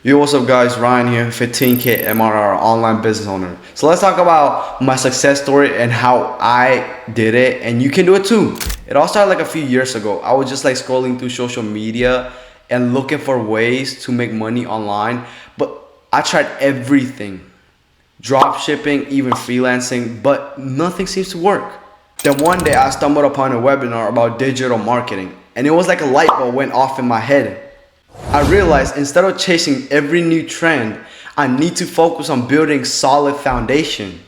Yo, what's up guys, Ryan here, 15k MRR online business owner. So let's talk about my success story and how I did it, and you can do it too. It all started like a few years ago. I was just like scrolling through social media and looking for ways to make money online, but I tried everything. Drop shipping, even freelancing, but nothing seems to work. Then one day I stumbled upon a webinar about digital marketing, and it was like a light bulb went off in my head. I realized instead of chasing every new trend, I need to focus on building solid foundation.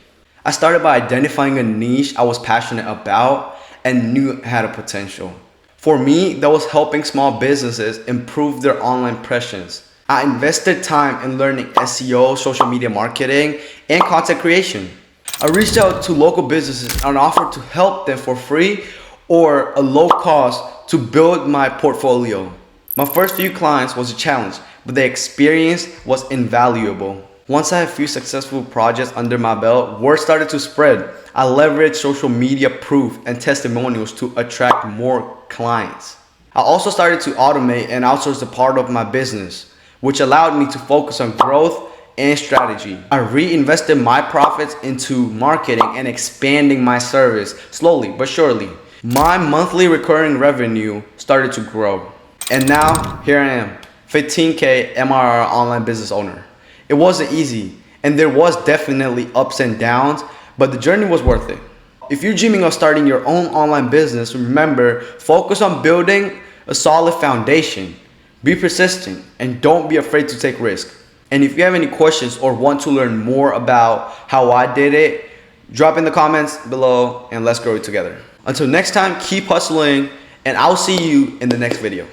I started by identifying a niche I was passionate about and knew had a potential. For me, that was helping small businesses improve their online presence. I invested time in learning SEO, social media marketing, and content creation. I reached out to local businesses and offered to help them for free or a low cost to build my portfolio. My first few clients was a challenge, but the experience was invaluable. Once I had a few successful projects under my belt, word started to spread. I leveraged social media proof and testimonials to attract more clients. I also started to automate and outsource the part of my business, which allowed me to focus on growth and strategy. I reinvested my profits into marketing and expanding my service slowly but surely. My monthly recurring revenue started to grow. And now, here I am, 15k MRR online business owner. It wasn't easy, and there was definitely ups and downs, but the journey was worth it. If you're dreaming of starting your own online business, remember, focus on building a solid foundation. Be persistent, and don't be afraid to take risks. And if you have any questions or want to learn more about how I did it, drop in the comments below and let's grow it together. Until next time, keep hustling, and I'll see you in the next video.